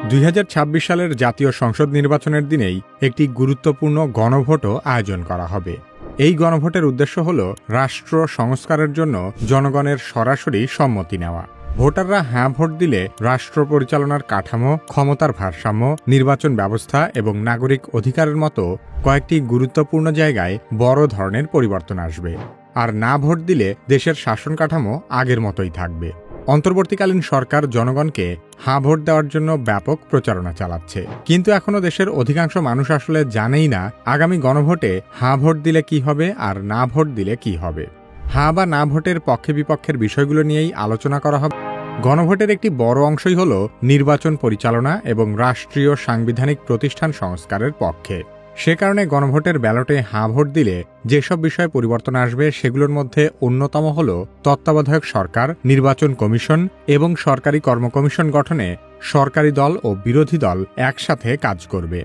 2026 সালের জাতীয় সংসদ নির্বাচনের দিনেই একটি গুরুত্বপূর্ণ গণভোটও আয়োজন করা হবে। এই গণভোটের উদ্দেশ্য হল রাষ্ট্র সংস্কারের জন্য জনগণের সরাসরি সম্মতি নেওয়া। ভোটাররা হ্যাঁ ভোট দিলে রাষ্ট্র পরিচালনার কাঠামো, ক্ষমতার ভারসাম্য, নির্বাচন ব্যবস্থা এবং নাগরিক অধিকারের মতো কয়েকটি গুরুত্বপূর্ণ জায়গায় বড় ধরনের পরিবর্তন আসবে। আর না ভোট দিলে দেশের শাসন কাঠামো আগের মতোই থাকবে। অন্তর্বর্তীকালীন সরকার জনগণকে হাঁ ভোট দেওয়ার জন্য ব্যাপক প্রচারণা চালাচ্ছে, কিন্তু এখনো দেশের অধিকাংশ মানুষ আসলে জানেই না আগামী গণভোটে হাঁ ভোট দিলে কি হবে আর না ভোট দিলে কি হবে। হাঁ বা না ভোটের পক্ষে বিপক্ষের বিষয়গুলো নিয়েই আলোচনা করা হবে। গণভোটের একটি বড় অংশই হল নির্বাচন পরিচালনা এবং রাষ্ট্রীয় সাংবিধানিক প্রতিষ্ঠান সংস্কারের পক্ষে। সে কারণে গণভোটের ব্যালটে হাঁ ভোট দিলে যেসব বিষয়ে পরিবর্তন আসবে সেগুলোর মধ্যে অন্যতম হল তত্ত্বাবধায়ক সরকার, নির্বাচন কমিশন এবং সরকারি কর্মকমিশন গঠনে সরকারি দল ও বিরোধী দল একসাথে কাজ করবে।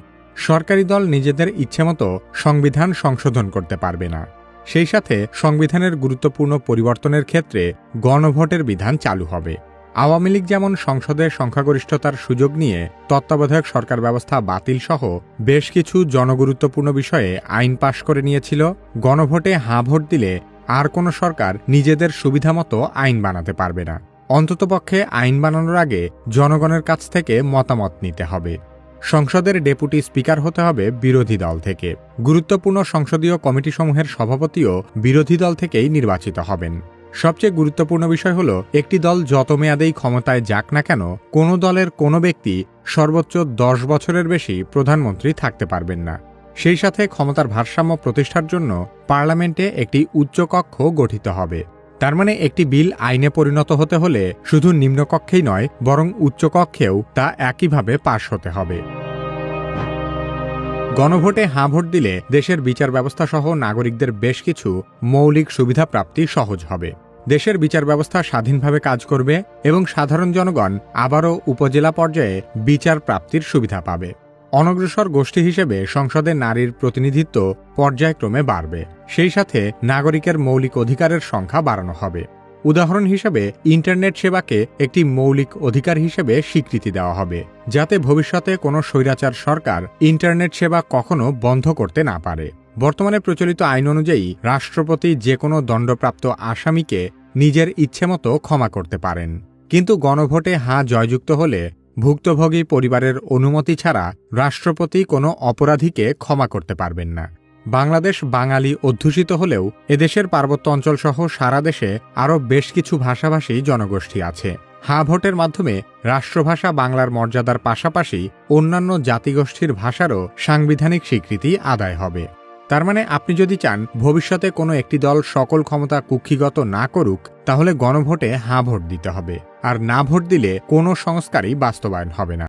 সরকারি দল নিজেদের ইচ্ছেমতো সংবিধান সংশোধন করতে পারবে না। সেই সাথে সংবিধানের গুরুত্বপূর্ণ পরিবর্তনের ক্ষেত্রে গণভোটের বিধান চালু হবে। আওয়ামী লীগ যেমন সংসদে সংখ্যাগরিষ্ঠতার সুযোগ নিয়ে তত্ত্বাবধায়ক সরকার ব্যবস্থা বাতিল সহ বেশ কিছু জনগুরুত্বপূর্ণ বিষয়ে আইন পাশ করে নিয়েছিল, গণভোটে হাঁ ভোট দিলে আর কোনো সরকার নিজেদের সুবিধামতো আইন বানাতে পারবে না। অন্ততপক্ষে আইন বানানোর আগে জনগণের কাছ থেকে মতামত নিতে হবে। সংসদের ডেপুটি স্পিকার হতে হবে বিরোধী দল থেকে। গুরুত্বপূর্ণ সংসদীয় কমিটিসমূহের সভাপতিও বিরোধী দল থেকেই নির্বাচিত হবেন। সবচেয়ে গুরুত্বপূর্ণ বিষয় হল, একটি দল যত মেয়াদেই ক্ষমতায় যাক না কেন, কোনো দলের কোনো ব্যক্তি সর্বোচ্চ 10 বছরের বেশি প্রধানমন্ত্রী থাকতে পারবেন না। সেই সাথে ক্ষমতার ভারসাম্য প্রতিষ্ঠার জন্য পার্লামেন্টে একটি উচ্চকক্ষ গঠিত হবে। তার মানে একটি বিল আইনে পরিণত হতে হলে শুধু নিম্নকক্ষেই নয়, বরং উচ্চকক্ষেও তা একইভাবে পাশ হতে হবে। গণভোটে হাঁ ভোট দিলে দেশের বিচার ব্যবস্থা সহ নাগরিকদের বেশ কিছু মৌলিক সুবিধা প্রাপ্তি সহজ হবে। দেশের বিচার ব্যবস্থা স্বাধীনভাবে কাজ করবে এবং সাধারণ জনগণ আবারও উপজেলা পর্যায়ে বিচার প্রাপ্তির সুবিধা পাবে। অনগ্রসর গোষ্ঠী হিসেবে সংসদে নারীর প্রতিনিধিত্ব পর্যায়ক্রমে বাড়বে। সেই সাথে নাগরিকের মৌলিক অধিকারের সংখ্যা বাড়ানো হবে। উদাহরণ হিসেবে ইন্টারনেট সেবাকে একটি মৌলিক অধিকার হিসেবে স্বীকৃতি দেওয়া হবে, যাতে ভবিষ্যতে কোনো স্বৈরাচার সরকার ইন্টারনেট সেবা কখনো বন্ধ করতে না পারে। বর্তমানে প্রচলিত আইন অনুযায়ী রাষ্ট্রপতি যে কোনো দণ্ডপ্রাপ্ত আসামিকে নিজের ইচ্ছেমতো ক্ষমা করতে পারেন, কিন্তু গণভোটে হাঁ জয়যুক্ত হলে ভুক্তভোগী পরিবারের অনুমতি ছাড়া রাষ্ট্রপতি কোনো অপরাধীকে ক্ষমা করতে পারবেন না। বাংলাদেশ বাঙালি অধ্যুষিত হলেও এদেশের পার্বত্য অঞ্চল সহ সারা দেশে আরও বেশ কিছু ভাষাভাষী জনগোষ্ঠী আছে। হাঁ ভোটের মাধ্যমে রাষ্ট্রভাষা বাংলার মর্যাদার পাশাপাশি অন্যান্য জাতিগোষ্ঠীর ভাষারও সাংবিধানিক স্বীকৃতি আদায় হবে। তার মানে আপনি যদি চান ভবিষ্যতে কোনো একটি দল সকল ক্ষমতা কুক্ষিগত না করুক, তাহলে গণভোটে হাঁ ভোট দিতে হবে, আর না ভোট দিলে কোনো সংস্কারই বাস্তবায়ন হবে না।